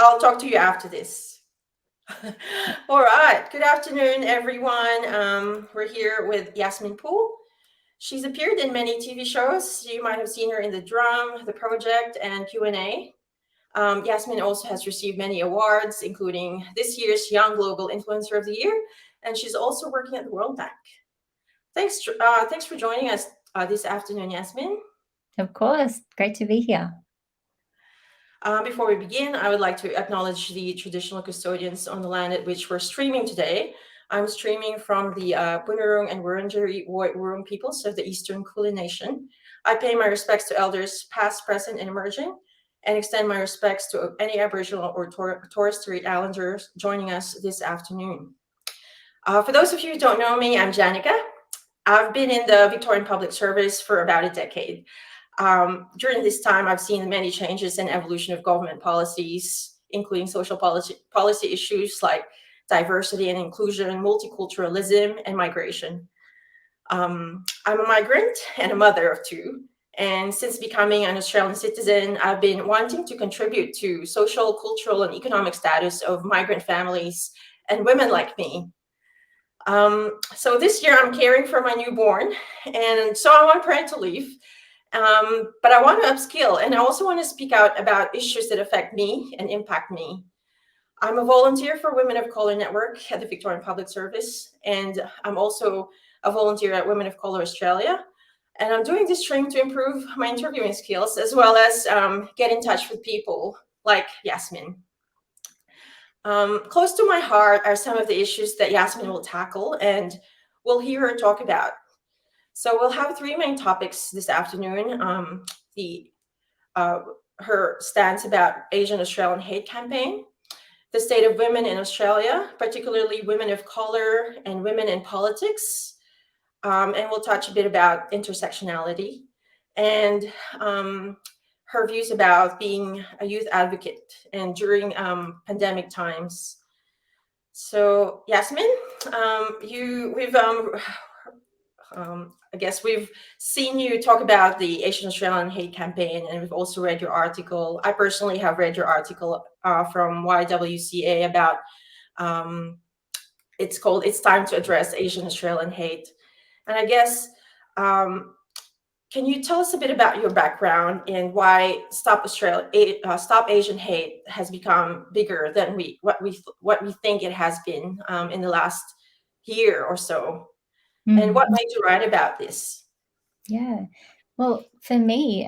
I'll talk to you after this. All right. Good afternoon, everyone. We're here with Yasmin Poole. She's appeared in many TV shows. You might have seen her in The Drum, The Project, and Q&A. Yasmin also has received many awards, including this year's Young Global Influencer of the Year, and she's also working at the World Bank. Thanks for joining us this afternoon, Yasmin. Of course. Great to be here. Before we begin, I would like to acknowledge the traditional custodians on the land at which we're streaming today. I'm streaming from the Bunurong and Wurundjeri Woi-wurrung peoples of the Eastern Kulin Nation. I pay my respects to elders past, present, and emerging, and extend my respects to any Aboriginal or Torres Strait Islanders joining us this afternoon. For those of you who don't know me, I'm Janica. I've been in the Victorian Public Service for about a decade. During this time, I've seen many changes and evolution of government policies, including social policy issues like diversity and inclusion, multiculturalism, and migration. I'm a migrant and a mother of two. And since becoming an Australian citizen, I've been wanting to contribute to social, cultural, and economic status of migrant families and women like me. So this year I'm caring for my newborn, and so I'm on parental leave. But I want to upskill, and I also want to speak out about issues that affect me and impact me. I'm a volunteer for Women of Color Network at the Victorian Public Service, and I'm also a volunteer at Women of Color Australia. And I'm doing this training to improve my interviewing skills, as well as get in touch with people like Yasmin. Close to my heart are some of the issues that Yasmin will tackle, and we'll hear her talk about. So we'll have three main topics this afternoon. Her stance about Asian Australian hate campaign, the state of women in Australia, particularly women of color and women in politics, and we'll touch a bit about intersectionality, and her views about being a youth advocate and during pandemic times. So Yasmin, I guess we've seen you talk about the Asian Australian hate campaign, and we've also read your article. I personally have read your article from YWCA about it's called "It's Time to Address Asian Australian Hate," and I guess can you tell us a bit about your background and why Stop Asian Hate has become bigger than what we think it has been in the last year or so? And what made you write about this? Yeah. Well, for me,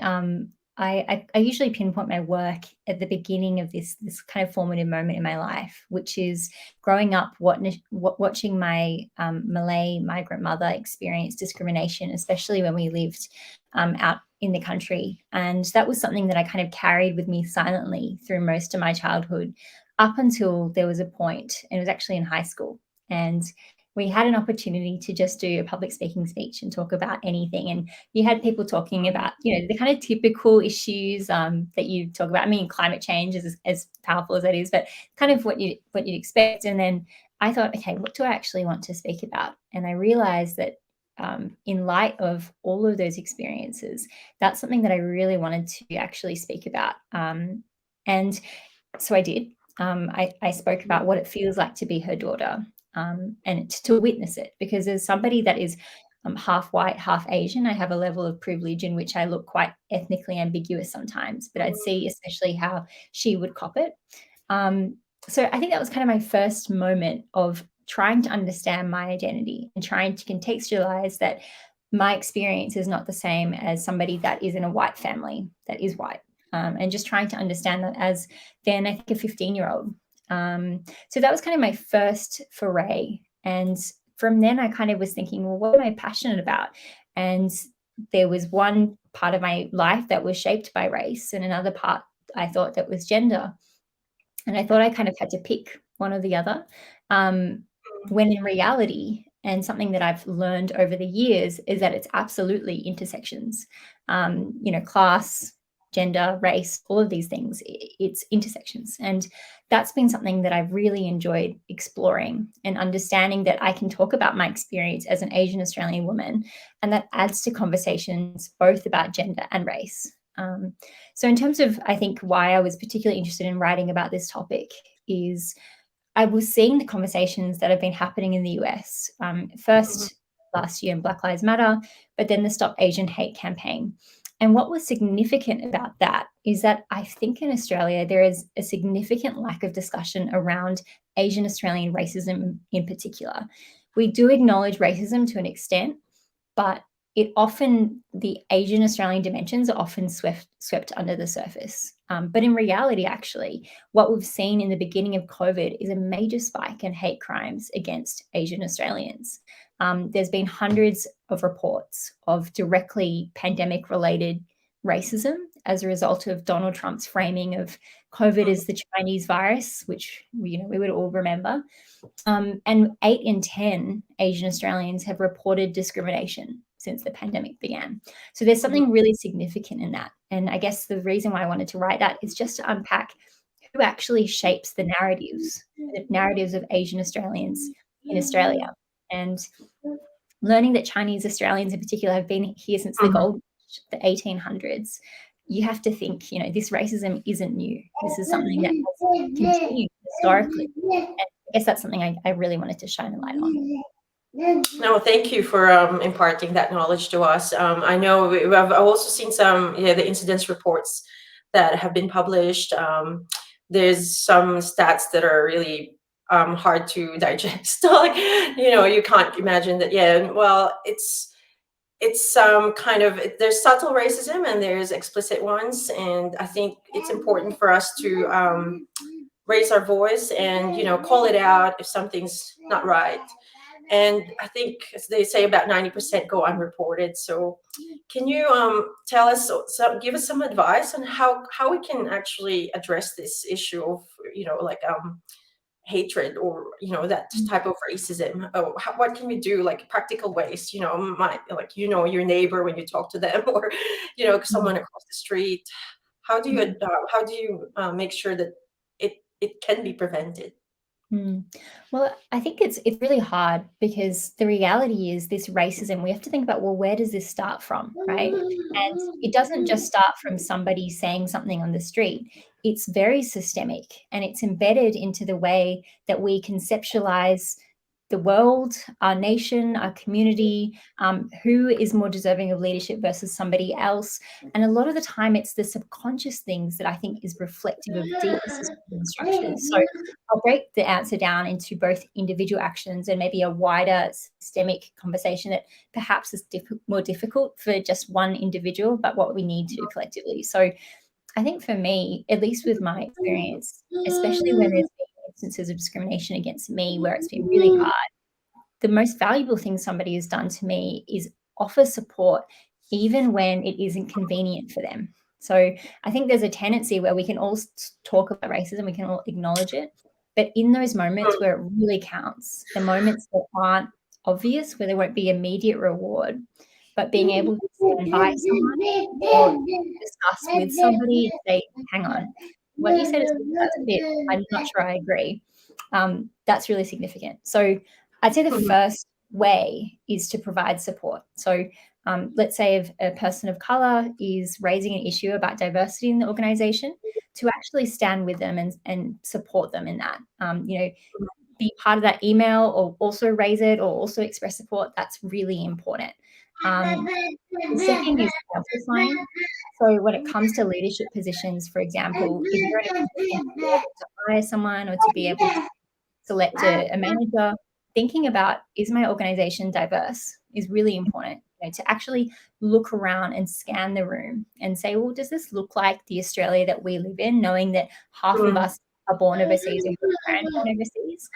I usually pinpoint my work at the beginning of this kind of formative moment in my life, which is growing up, watching my Malay migrant mother experience discrimination, especially when we lived out in the country. And that was something that I kind of carried with me silently through most of my childhood, up until there was a point, and it was actually in high school. And we had an opportunity to just do a public speaking speech and talk about anything. And you had people talking about, the kind of typical issues that you talk about. I mean, climate change is as powerful as that is, but kind of what you'd expect. And then I thought, okay, what do I actually want to speak about? And I realized that in light of all of those experiences, that's something that I really wanted to actually speak about. And so I did. I spoke about what it feels like to be her daughter. And to witness it, because as somebody that is half white, half Asian, I have a level of privilege in which I look quite ethnically ambiguous sometimes, but I'd see especially how she would cop it. So I think that was kind of my first moment of trying to understand my identity and trying to contextualize that my experience is not the same as somebody that is in a white family that is white, and just trying to understand that as then I think a 15-year-old. So that was kind of my first foray. And from then I kind of was thinking, well, what am I passionate about? And there was one part of my life that was shaped by race, and another part I thought that was gender. And I thought I kind of had to pick one or the other. When in reality, and something that I've learned over the years, is that it's absolutely intersections. Class, gender, race, all of these things, it's intersections. And that's been something that I've really enjoyed exploring and understanding, that I can talk about my experience as an Asian Australian woman, and that adds to conversations both about gender and race. So in terms of, I think, why I was particularly interested in writing about this topic is I was seeing the conversations that have been happening in the US. First last year in Black Lives Matter, but then the Stop Asian Hate campaign. And what was significant about that is that I think in Australia there is a significant lack of discussion around Asian Australian racism in particular. We do acknowledge racism to an extent, but the Asian Australian dimensions are often swept under the surface. But in reality, actually, what we've seen in the beginning of COVID is a major spike in hate crimes against Asian Australians. There's been hundreds of reports of directly pandemic-related racism as a result of Donald Trump's framing of COVID as the Chinese virus, which we would all remember. And 8 in 10 Asian Australians have reported discrimination since the pandemic began. So there's something really significant in that. And I guess the reason why I wanted to write that is just to unpack who actually shapes the narratives of Asian Australians in Australia. And learning that Chinese Australians in particular have been here since the gold rush, the 1800s, you have to think, this racism isn't new. This is something that has continued historically. And I guess that's something I really wanted to shine a light on. No, thank you for imparting that knowledge to us. I know I've also seen some the incidence reports that have been published. There's some stats that are really hard to digest. Like, you can't imagine that. Yeah, well, it's kind of, there's subtle racism and there's explicit ones, and I think it's important for us to raise our voice and call it out if something's not right. And I think, as they say, about 90% go unreported. So can you tell us, give us some advice on how we can actually address this issue of hatred or that type of racism? What can we do, like practical ways? Your neighbor when you talk to them, or someone across the street. How do you make sure that it can be prevented? Well, I think it's really hard because the reality is this racism, we have to think about, well, where does this start from, right? And it doesn't just start from somebody saying something on the street. It's very systemic, and it's embedded into the way that we conceptualize the world, our nation, our community, who is more deserving of leadership versus somebody else. And a lot of the time it's the subconscious things that I think is reflective of deeper systemic structures. So I'll break the answer down into both individual actions and maybe a wider systemic conversation that perhaps is more difficult for just one individual, but what we need to do collectively. So I think for me, at least with my experience, especially when there's been instances of discrimination against me where it's been really hard, the most valuable thing somebody has done to me is offer support even when it isn't convenient for them. So I think there's a tendency where we can all talk about racism, we can all acknowledge it, but in those moments where it really counts, the moments that aren't obvious, where there won't be immediate reward, but being able to stand by someone or discuss with somebody and say, hang on, what you said is that's a bit, I'm not sure I agree. That's really significant. So I'd say the first way is to provide support. So let's say if a person of color is raising an issue about diversity in the organization, to actually stand with them and support them in that. Be part of that email, or also raise it, or also express support. That's really important. The second is amplifying. So when it comes to leadership positions, for example, if you're in a position to be able to hire someone or to be able to select a manager, thinking about, is my organization diverse, is really important. To actually look around and scan the room and say, well, does this look like the Australia that we live in, knowing that half of us are born overseas and born overseas?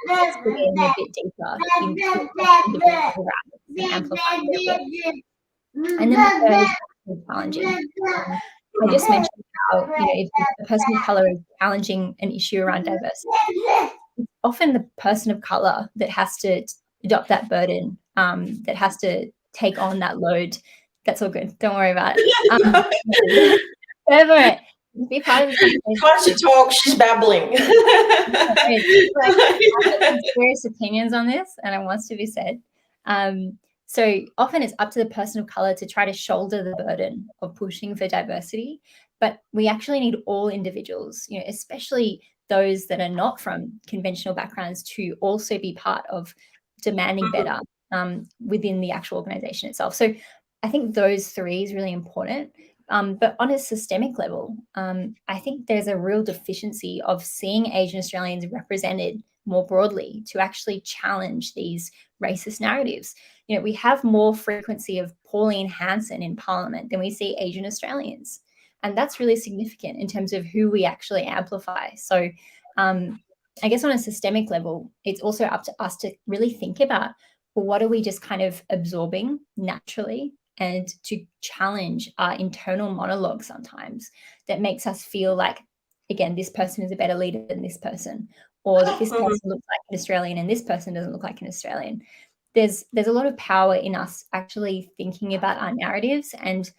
Let's dig in a bit deeper into individual rights and amplifying their voice. And then the third is challenging. I just mentioned how, if a person of color is challenging an issue around diversity, it's often the person of color that has to adopt that burden, that has to take on that load. That's all good. Don't worry about it. Whatever. Be part of this conversation. She wants to talk. She's babbling. I have various opinions on this, and it wants to be said. So often it's up to the person of color to try to shoulder the burden of pushing for diversity, but we actually need all individuals, especially those that are not from conventional backgrounds, to also be part of demanding Mhm. better within the actual organization itself. So I think those three is really important. But on a systemic level, I think there's a real deficiency of seeing Asian Australians represented more broadly to actually challenge these racist narratives. We have more frequency of Pauline Hanson in Parliament than we see Asian Australians. And that's really significant in terms of who we actually amplify. So I guess on a systemic level, it's also up to us to really think about, well, what are we just kind of absorbing naturally, and to challenge our internal monologue sometimes that makes us feel like, again, this person is a better leader than this person, or that this Mhm. person looks like an Australian and this person doesn't look like an Australian. There's a lot of power in us actually thinking about our narratives and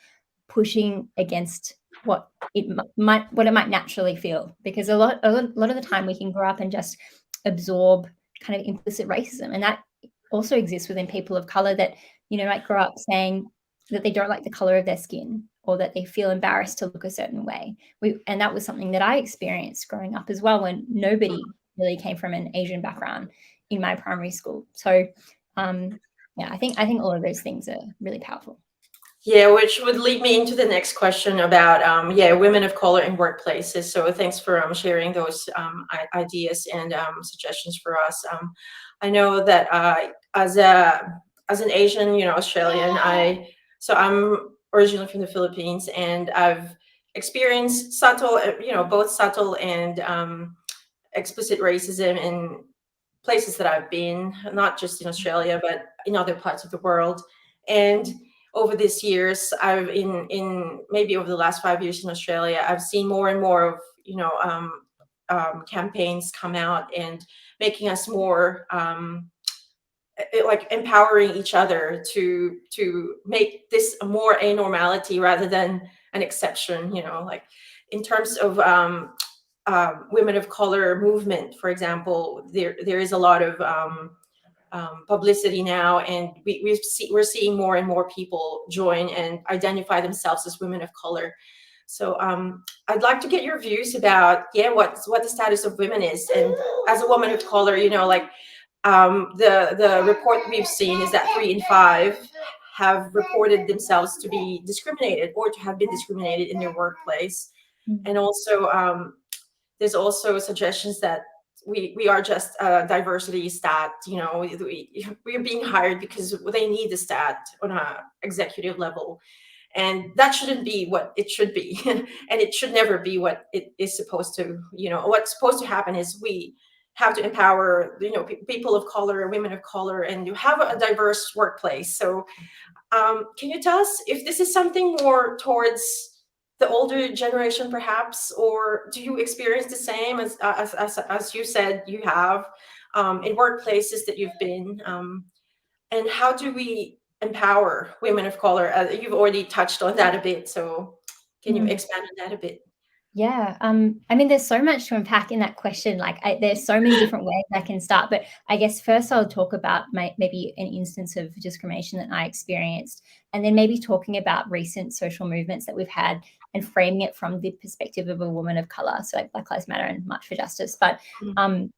pushing against what it might naturally feel, because a lot of the time we can grow up and just absorb kind of implicit racism, and that also exists within people of color that might grow up saying that they don't like the color of their skin, or that they feel embarrassed to look a certain way. And that was something that I experienced growing up as well, when nobody really came from an Asian background in my primary school. So yeah, I think all of those things are really powerful. Yeah, which would lead me into the next question about women of color in workplaces. So thanks for sharing those ideas and suggestions for us. I know that as an Asian, Australian, I'm originally from the Philippines, and I've experienced subtle, both subtle and explicit racism in places that I've been, not just in Australia, but in other parts of the world. And over these years, I've in maybe over the last 5 years in Australia, I've seen more and more of campaigns come out and making us more like empowering each other to make this more a normality rather than an exception. Like in terms of women of color movement, for example, there is a lot of publicity now, and we're seeing more and more people join and identify themselves as women of color. So I'd like to get your views about what the status of women is, and as a woman of color, like the report we've seen is that 3 in 5 have reported themselves to be discriminated or to have been discriminated in their workplace, and also there's also suggestions that we are just a diversity stat. We're being hired because they need the stat on a executive level, and that shouldn't be what it should be. And it should never be what it is supposed to. What's supposed to happen is we have to empower people of color, women of color, and you have a diverse workplace. So can you tell us if this is something more towards the older generation, perhaps, or do you experience the same as you said you have in workplaces that you've been? And how do we empower women of color? You've already touched on that a bit, so can you Mm. expand on that a bit? Yeah, I mean, there's so much to unpack in that question. Like, there's so many different ways I can start. But I guess first I'll talk about maybe an instance of discrimination that I experienced, and then maybe talking about recent social movements that we've had and framing it from the perspective of a woman of color, so like Black Lives Matter and March for Justice. But um,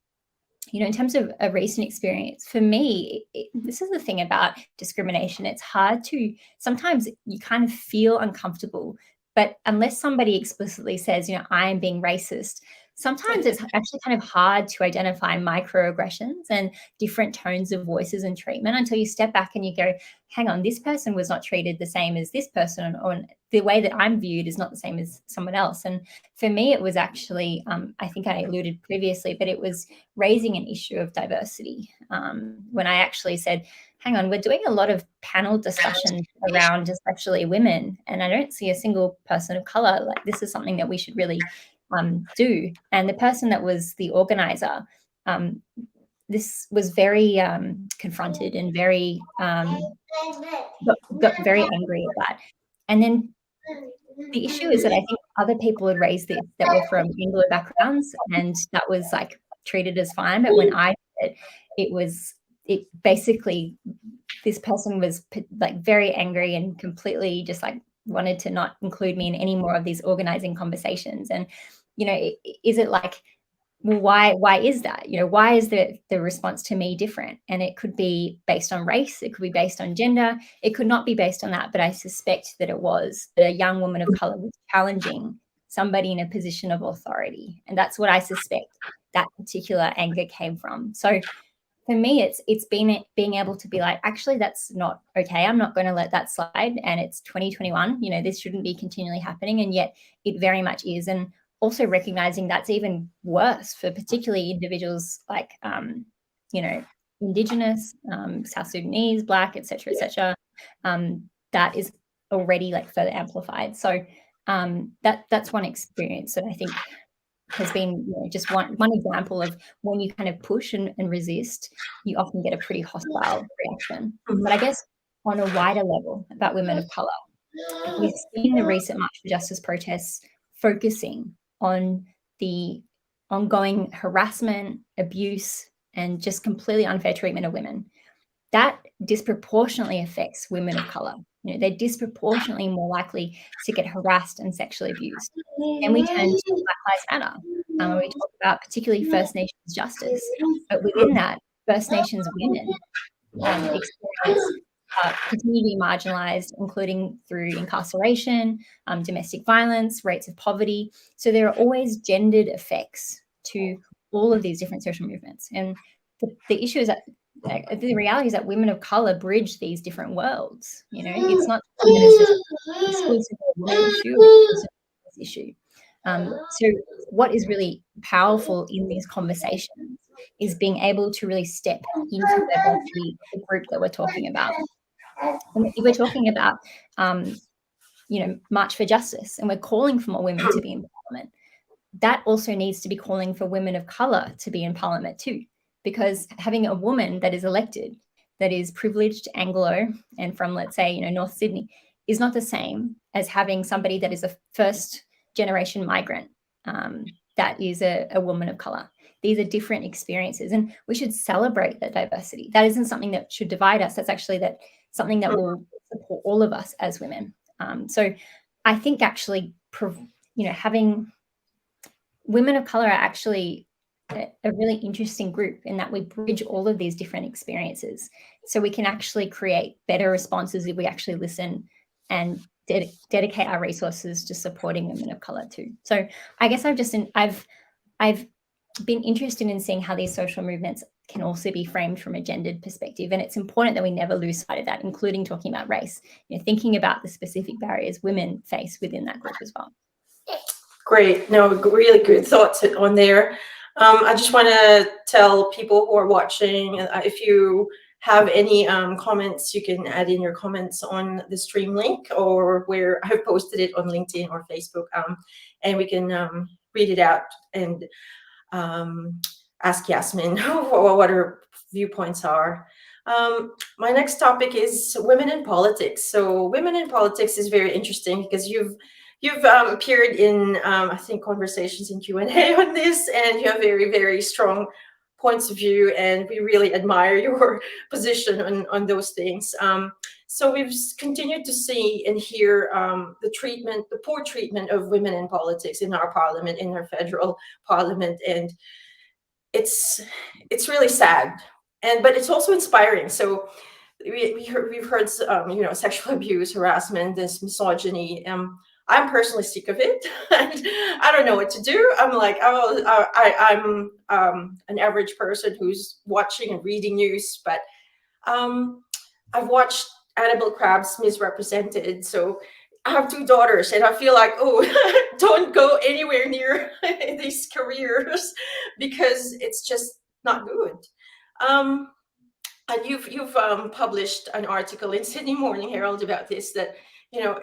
in terms of a recent experience, for me, this is the thing about discrimination. It's hard to, sometimes you kind of feel uncomfortable, but unless somebody explicitly says, I am being racist, sometimes it's actually kind of hard to identify microaggressions and different tones of voices and treatment until you step back and you go, hang on, this person was not treated the same as this person, or the way that I'm viewed is not the same as someone else. And for me, it was actually, I think I alluded previously, but it was raising an issue of diversity, when I actually said, hang on, we're doing a lot of panel discussions around especially women, and I don't see a single person of color. Like, this is something that we should really do. And the person that was the organizer, this was very confronted and very got very angry at that. And then the issue is that I think other people had raised this that were from Anglo backgrounds, and that was like treated as fine. But when I did it, it basically this person was like very angry and completely just like wanted to not include me in any more of these organizing conversations. And, you know, is it like, well, why is that? You know, why is the response to me different? And it could be based on race, it could be based on gender, it could not be based on that, but I suspect that it was that a young woman of color was challenging somebody in a position of authority. And that's what I suspect that particular anger came from. So for me, it's been being able to be like, actually, that's not okay. I'm not going to let that slide. And it's 2021. You know, this shouldn't be continually happening, and yet it very much is. And also recognizing that's even worse for particularly individuals like, you know, Indigenous, South Sudanese, Black, etc., etc. That is already like further amplified. So that's one experience that I think has been, you know, just one example of when you kind of push and resist, you often get a pretty hostile reaction. But I guess on a wider level about women of color, we've seen the recent March for Justice protests focusing on the ongoing harassment, abuse, and just completely unfair treatment of women. That disproportionately affects women of color. You know, they're disproportionately more likely to get harassed and sexually abused. Then we turn to Black Lives Matter, when we talk about particularly First Nations justice. But within that, First Nations women experience continue to be marginalized, including through incarceration, domestic violence, rates of poverty. So there are always gendered effects to all of these different social movements. And the issue is that the reality is that women of color bridge these different worlds. You know, it's not something that is just exclusively a woman issue, it's a issue. So what is really powerful in these conversations is being able to really step into the diversity of the group that we're talking about. And if we're talking about, you know, March for Justice, and we're calling for more women to be in parliament, that also needs to be calling for women of color to be in parliament too, because having a woman that is elected, that is privileged Anglo and from, let's say, you know, North Sydney, is not the same as having somebody that is a first generation migrant, that is a woman of color. These are different experiences, and we should celebrate that diversity. That isn't something that should divide us. That's actually something that will support all of us as women. So I think actually, you know, having women of color are actually a really interesting group in that we bridge all of these different experiences. So we can actually create better responses if we actually listen and dedicate our resources to supporting women of color too. So I guess I've been interested in seeing how these social movements can also be framed from a gendered perspective. And it's important that we never lose sight of that, including talking about race, you know, thinking about the specific barriers women face within that group as well. Great. No, really good thoughts on there. I just want to tell people who are watching, if you have any comments, you can add in your comments on the stream link, or where I've posted it on LinkedIn or Facebook, and we can read it out and ask Yasmin what her viewpoints are. My next topic is women in politics. So women in politics is very interesting because you've appeared in I think conversations in Q&A on this, and you have very, very strong points of view, and we really admire your position on those things. So we've continued to see and hear the poor treatment of women in politics in our parliament, in our federal parliament, and it's really sad, but it's also inspiring. So we've heard you know, sexual abuse, harassment, this misogyny. I'm personally sick of it, and I don't know what to do. I'm like, I'm an average person who's watching and reading news, but I've watched edible crabs misrepresented. So I have 2 daughters, and I feel like, oh, don't go anywhere near these careers because it's just not good. And you've published an article in Sydney Morning Herald about this, that, you know,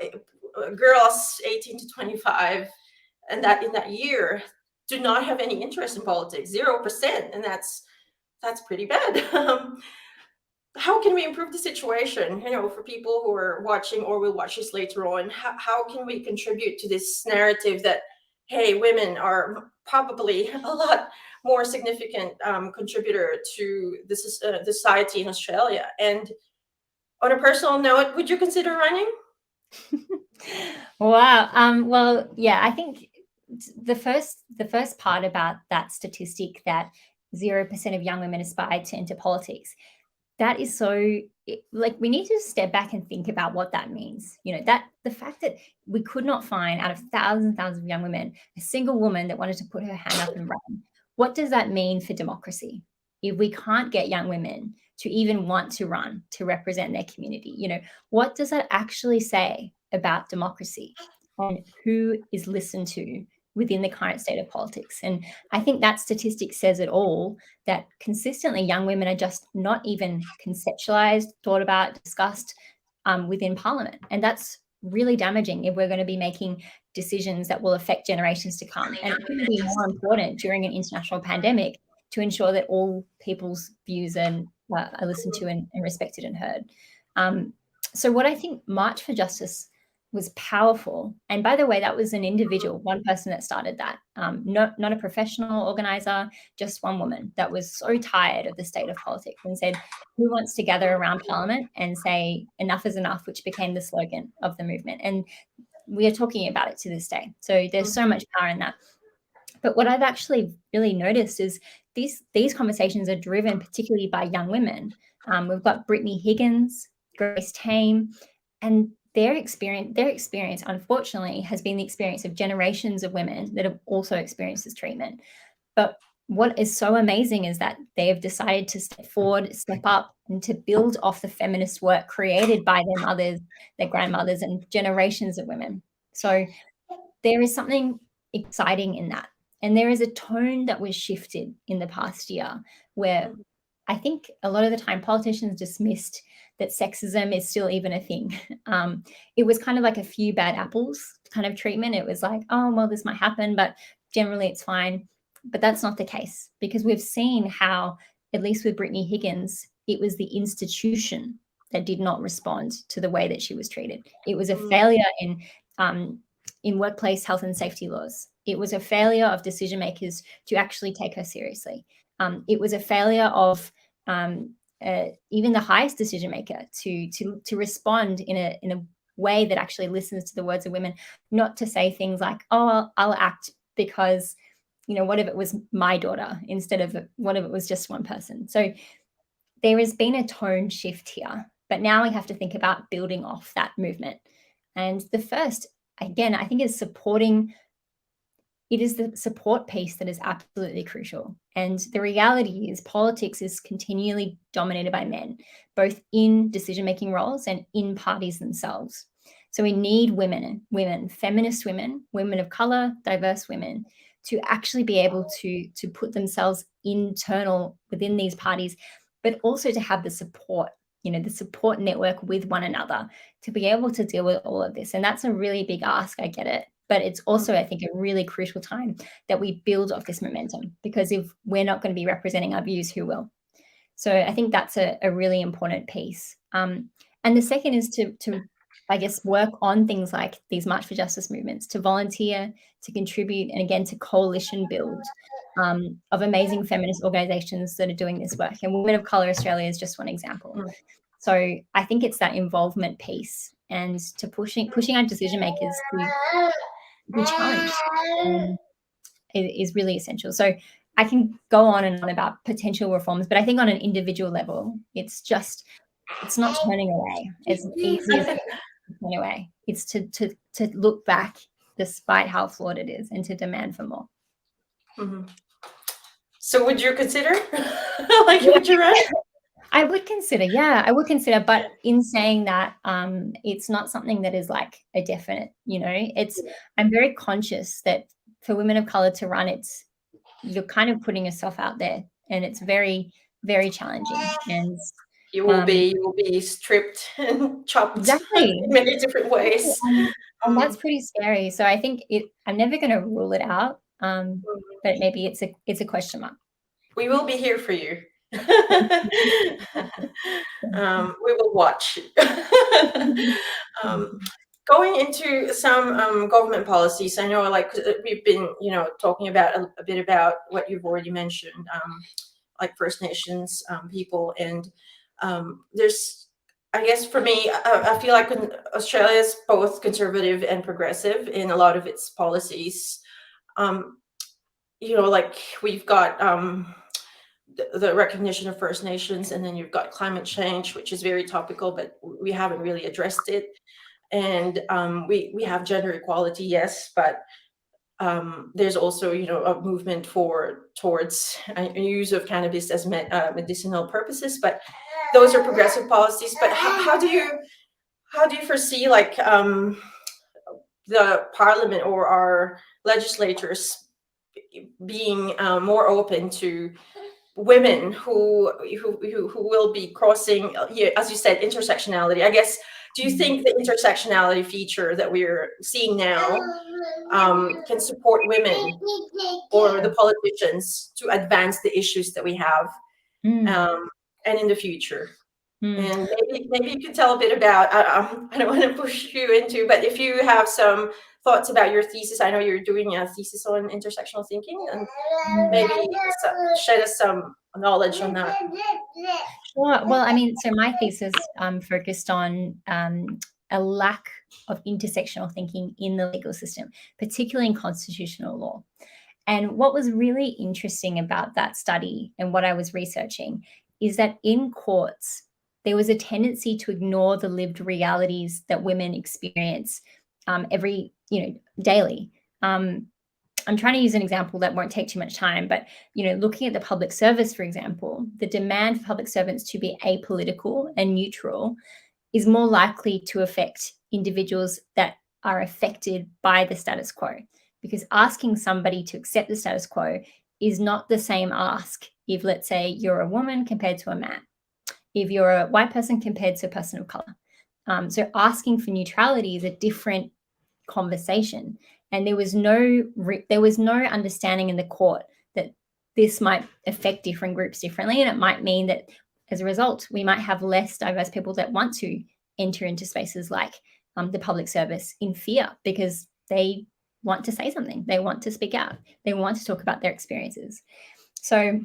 girls 18 to 25, and that in that year do not have any interest in politics, 0%, and that's pretty bad. How can we improve the situation, you know, for people who are watching or will watch this later on? How can we contribute to this narrative that, hey, women are probably a lot more significant contributor to this society in Australia? And On a personal note, would you consider running? Wow. Well, yeah, I think the first part about that statistic that 0% of young women aspire to enter politics, that is so like we need to step back and think about what that means. That the fact that we could not find out of thousands of young women a single woman that wanted to put her hand up and run. What does that mean for democracy if we can't get young women to even want to run to represent their community? What does that actually say about democracy and who is listened to within the current state of politics? And I think that statistic says it all, that consistently young women are just not even conceptualized, thought about, discussed within Parliament. And that's really damaging if we're going to be making decisions that will affect generations to come. And it couldn't be more important during an international pandemic to ensure that all people's views are listened to and respected and heard. So what I think March for Justice was powerful. And by the way, that was an individual, one person that started that, not a professional organizer, just one woman that was so tired of the state of politics and said, who wants to gather around Parliament and say enough is enough, which became the slogan of the movement. And we are talking about it to this day. So there's so much power in that. But what I've actually really noticed is these conversations are driven particularly by young women. We've got Brittany Higgins, Grace Tame, and their experience, unfortunately, has been the experience of generations of women that have also experienced this treatment. But what is so amazing is that they have decided to step forward, step up, and to build off the feminist work created by their mothers, their grandmothers, and generations of women. So there is something exciting in that. And there is a tone that was shifted in the past year where I think a lot of the time politicians dismissed that sexism is still even a thing. It was kind of like a few bad apples kind of treatment. It was like, oh, well, this might happen, but generally it's fine. But that's not the case, because we've seen how, at least with Brittany Higgins, it was the institution that did not respond to the way that she was treated. It was a failure in workplace health and safety laws. It was a failure of decision makers to actually take her seriously. It was a failure of even the highest decision maker to respond in a way that actually listens to the words of women, not to say things like, "Oh, I'll act because, what if it was my daughter instead of what if it was just one person." So there has been a tone shift here, but now we have to think about building off that movement. And the first, again, I think, is supporting. It is the support piece that is absolutely crucial. And the reality is politics is continually dominated by men, both in decision-making roles and in parties themselves. So we need women, feminist women, women of color, diverse women, to actually be able to put themselves internal within these parties, but also to have the support, the support network with one another to be able to deal with all of this. And that's a really big ask, I get it. But it's also, I think, a really crucial time that we build off this momentum, because if we're not going to be representing our views, who will? So I think that's a really important piece. And the second is to, I guess, work on things like these March for Justice movements, to volunteer, to contribute, and again, to coalition build of amazing feminist organizations that are doing this work. And Women of Colour Australia is just one example. So I think it's that involvement piece, and to pushing our decision makers to be challenged is really essential. So I can go on and on about potential reforms, but I think on an individual level, it's not turning away as easy as it is to turn away. It's to look back despite how flawed it is, and to demand for more. So would you consider, would you run? I would consider, but in saying that, it's not something that is like a definite, I'm very conscious that for women of color to run, you're kind of putting yourself out there, and it's very, very challenging. And you will be stripped and chopped exactly in many different ways. And that's pretty scary. So I think I'm never going to rule it out. But maybe it's a question mark. We will be here for you. We will watch. Going into some government policies, I know, we've been, talking about a bit about what you've already mentioned, like First Nations people, and there's I guess for me, I feel like Australia is both conservative and progressive in a lot of its policies. Um, like we've got the recognition of First Nations, and then you've got climate change, which is very topical, but we haven't really addressed it. And we have gender equality, yes, but there's also a movement towards use of cannabis as medicinal purposes, but those are progressive policies. But how do you foresee like the parliament or our legislators being more open to women who will be crossing, as you said, intersectionality? I guess, do you think the intersectionality feature that we're seeing now can support women or the politicians to advance the issues that we have and in the future? And maybe you could tell a bit about, I don't want to push you into, but if you have some thoughts about your thesis. I know you're doing a thesis on intersectional thinking, and maybe shed us some knowledge on that. Sure. Well, I mean, so my thesis focused on a lack of intersectional thinking in the legal system, particularly in constitutional law. And what was really interesting about that study and what I was researching is that in courts, there was a tendency to ignore the lived realities that women experience daily. I'm trying to use an example that won't take too much time, but looking at the public service, for example, the demand for public servants to be apolitical and neutral is more likely to affect individuals that are affected by the status quo, because asking somebody to accept the status quo is not the same ask if, let's say, you're a woman compared to a man, if you're a white person compared to a person of color. So asking for neutrality is a different conversation, and there was no understanding in the court that this might affect different groups differently, and it might mean that as a result we might have less diverse people that want to enter into spaces like the public service in fear, because they want to say something, they want to speak out, they want to talk about their experiences. So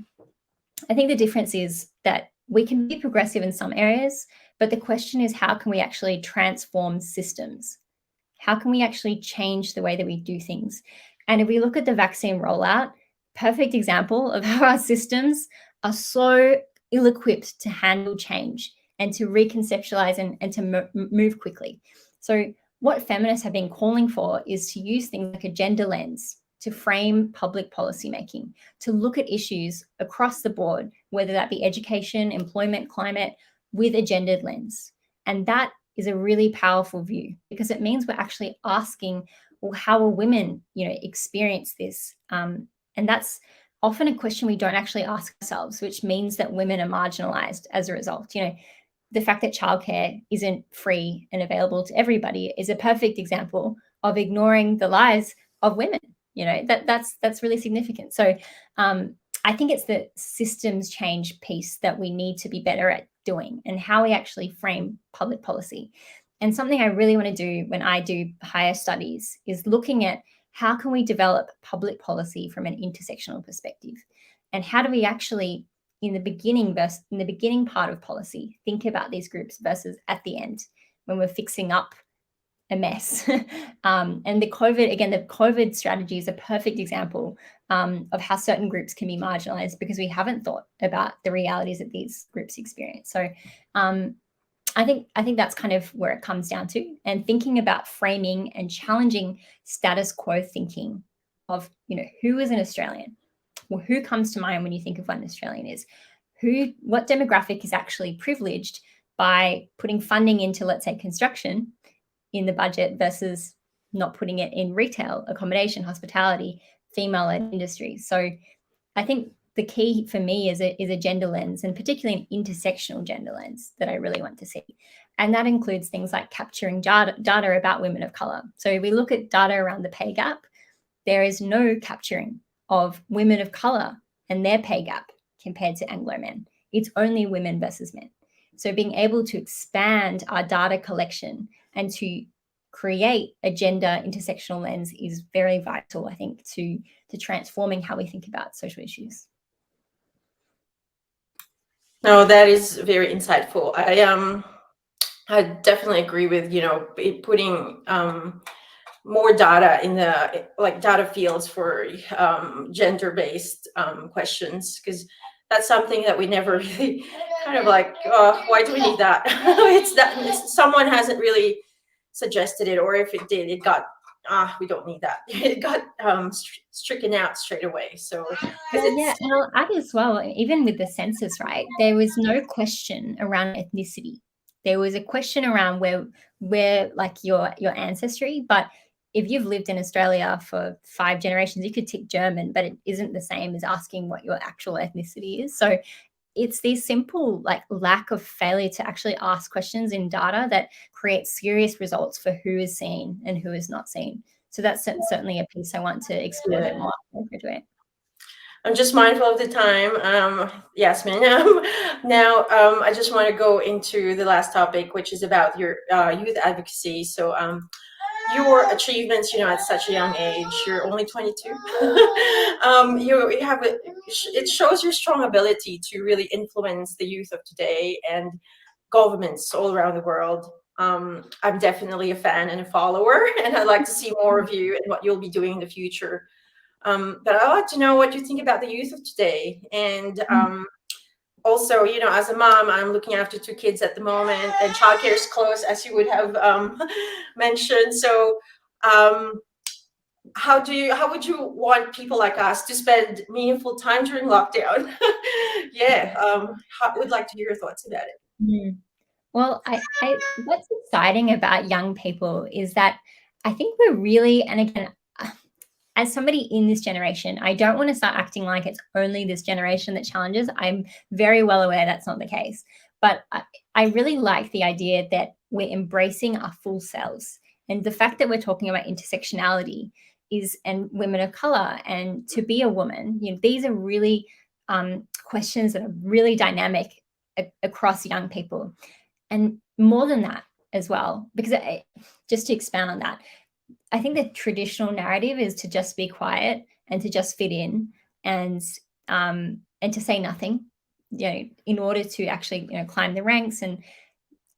I think the difference is that we can be progressive in some areas, but the question is, how can we actually transform systems? How can we actually change the way that we do things? And if we look at the vaccine rollout, perfect example of how our systems are so ill-equipped to handle change and to reconceptualize and to move quickly. So what feminists have been calling for is to use things like a gender lens to frame public policy making, to look at issues across the board, whether that be education, employment, climate, with a gendered lens. And that is a really powerful view, because it means we're actually asking, well, how will women, experience this? And that's often a question we don't actually ask ourselves, which means that women are marginalized as a result. The fact that childcare isn't free and available to everybody is a perfect example of ignoring the lives of women. That's really significant. So I think it's the systems change piece that we need to be better at doing, and how we actually frame public policy. And something I really want to do when I do higher studies is looking at how can we develop public policy from an intersectional perspective, and how do we actually, in the beginning part of policy, think about these groups versus at the end when we're fixing up a mess. And the COVID strategy is a perfect example of how certain groups can be marginalized because we haven't thought about the realities that these groups experience. So I think that's kind of where it comes down to, and thinking about framing and challenging status quo thinking of, who is an Australian? Well, who comes to mind when you think of what an Australian is? What demographic is actually privileged by putting funding into, let's say, construction in the budget versus not putting it in retail, accommodation, hospitality, female-led industries? So I think the key for me is a gender lens, and particularly an intersectional gender lens that I really want to see. And that includes things like capturing data about women of color. So if we look at data around the pay gap, there is no capturing of women of color and their pay gap compared to Anglo men. It's only women versus men. So being able to expand our data collection and to create a gender intersectional lens is very vital, I think, to transforming how we think about social issues. No, that is very insightful. I definitely agree with, putting more data in the like data fields for gender-based questions, because that's something that we never really kind of like, why do we need that? Someone hasn't really suggested it, or if it did, it got we don't need that. It got stricken out straight away. So because Well, yeah, it's and I'll add as well, even with the census, right? There was no question around ethnicity. There was a question around where like your ancestry, but if you've lived in Australia for 5 generations, you could tick German, but it isn't the same as asking what your actual ethnicity is. So it's these simple like lack of failure to actually ask questions in data that creates serious results for who is seen and who is not seen. So that's certainly a piece I want to explore a bit more as I graduate. I'm just mindful of the time, Yasmin. Now, I just want to go into the last topic, which is about your youth advocacy. So, your achievements, at such a young age, you're only 22. You have it shows your strong ability to really influence the youth of today and governments all around the world. I'm definitely a fan and a follower, and I'd like to see more of you and what you'll be doing in the future. But I'd like to know what you think about the youth of today. And also, as a mom, I'm looking after 2 kids at the moment, and childcare is close, as you would have mentioned. So, um, how would you want people like us to spend meaningful time during lockdown? Yeah, would like to hear your thoughts about it. Mm. Well, what's exciting about young people is that I think we're really, and again, as somebody in this generation, I don't want to start acting like it's only this generation that challenges. I'm very well aware that's not the case. But I really like the idea that we're embracing our full selves. And the fact that we're talking about intersectionality and women of color and to be a woman, these are really questions that are really dynamic across young people. And more than that as well, because just to expand on that, I think the traditional narrative is to just be quiet and to just fit in and to say nothing, in order to actually climb the ranks. And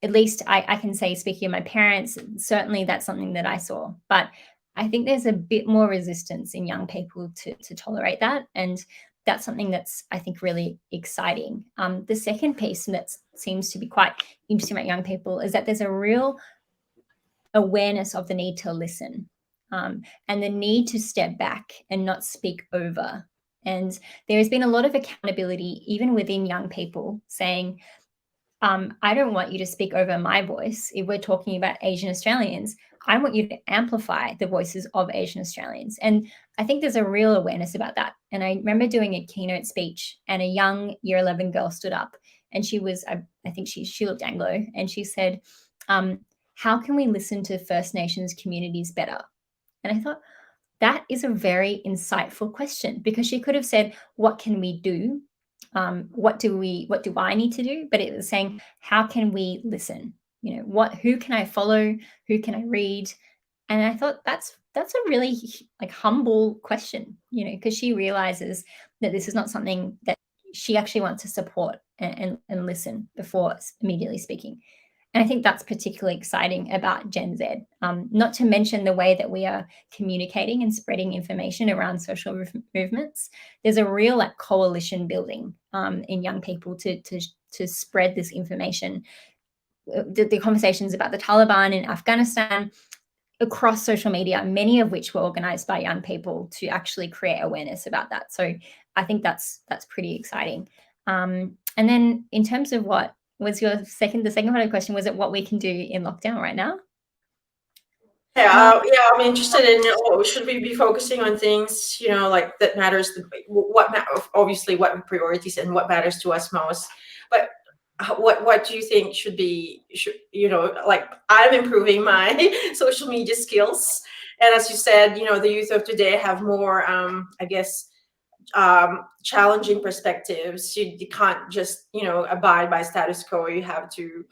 at least I can say, speaking of my parents, certainly that's something that I saw. But I think there's a bit more resistance in young people to tolerate that, and that's something that's I think really exciting. The second piece that seems to be quite interesting about young people is that there's a real awareness of the need to listen, and the need to step back and not speak over. And there has been a lot of accountability, even within young people, saying, I don't want you to speak over my voice. If we're talking about Asian Australians, I want you to amplify the voices of Asian Australians. And I think there's a real awareness about that. And I remember doing a keynote speech, and a young year 11 girl stood up, and she was, I think she looked Anglo, and she said, how can we listen to First Nations communities better? And I thought, that is a very insightful question, because she could have said, what can we do? What do I need to do? But it was saying, how can we listen? Who can I follow? Who can I read? And I thought that's a really like humble question, because she realizes that this is not something that she actually wants to support and listen before immediately speaking. And I think that's particularly exciting about Gen Z, not to mention the way that we are communicating and spreading information around social movements. There's a real like coalition building in young people to spread this information. The conversations about the Taliban in Afghanistan across social media, many of which were organized by young people to actually create awareness about that. So I think that's pretty exciting. And then in terms of what was the second part of the question, was it what we can do in lockdown right now? Yeah, I'm interested in, should we be focusing on things, like that matters, obviously what priorities and what matters to us most. But what do you think like I'm improving my social media skills. And as you said, the youth of today have more, I guess, challenging perspectives. You can't just abide by status quo. You have to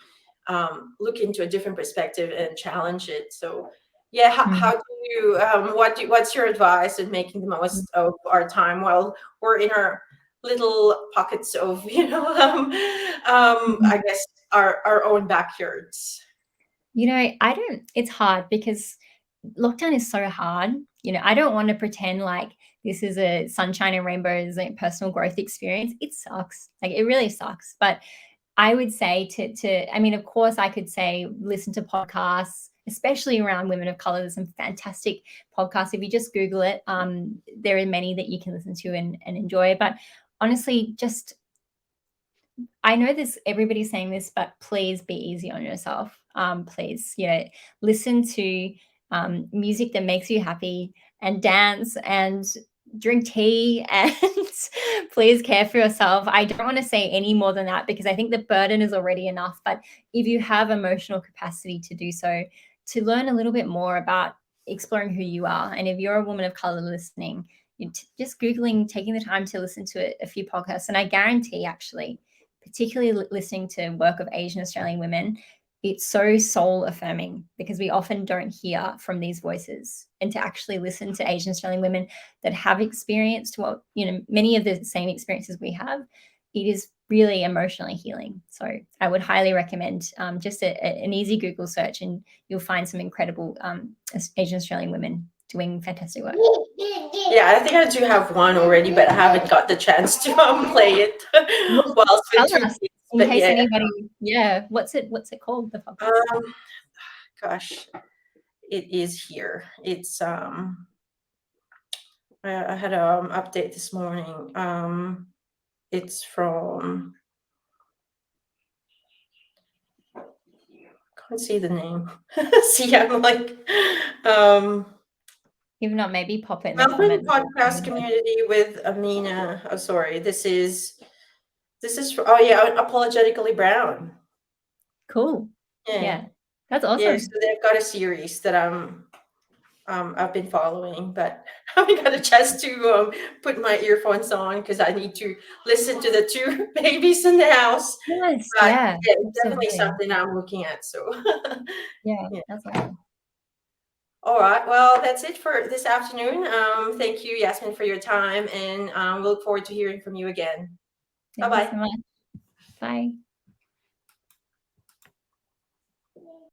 look into a different perspective and challenge it. So yeah, how do you what's your advice in making the most of our time while we're in our little pockets of I guess our own backyards? It's hard because lockdown is so hard. I don't want to pretend like this is a sunshine and rainbows, like, personal growth experience. It sucks. Like, it really sucks. But I would say I mean, of course, I could say listen to podcasts, especially around women of color. There's some fantastic podcasts. If you just Google it, there are many that you can listen to and enjoy. But honestly, just, I know this, everybody's saying this, but please be easy on yourself. Please, listen to music that makes you happy, and dance and drink tea, and please care for yourself. I don't want to say any more than that because I think the burden is already enough. But if you have emotional capacity to do so, to learn a little bit more about exploring who you are, and if you're a woman of color listening, just Googling, taking the time to listen to a few podcasts, and I guarantee, actually, particularly listening to work of Asian Australian women, it's so soul affirming because we often don't hear from these voices. And to actually listen to Asian Australian women that have experienced many of the same experiences we have, it is really emotionally healing. So I would highly recommend just an easy Google search, and you'll find some incredible Asian Australian women doing fantastic work. Yeah, I think I do have one already, but I haven't got the chance to play it whilst with Tell two us, kids. in But case yeah, anybody, what's it called, the podcast? gosh, it is here. It's I had an update this morning. It's from, can't see the name. See, I'm like, If not, maybe pop it in the Melbourne comments. podcast community with Amina. Oh, sorry. This is for, oh yeah, Apologetically Brown. Cool. Yeah, that's Yeah. awesome. So they've got a series that I've been following, but haven't got a chance to put my earphones on because I need to listen to the two babies in the house. Nice. But Yeah, yeah, it's definitely absolutely. something I'm looking at. So Yeah, yeah. that's awesome. All right. Well, that's it for this afternoon. Thank you, Yasmin, for your time, and look forward to hearing from you again. Thank you Bye-bye. so much. Bye.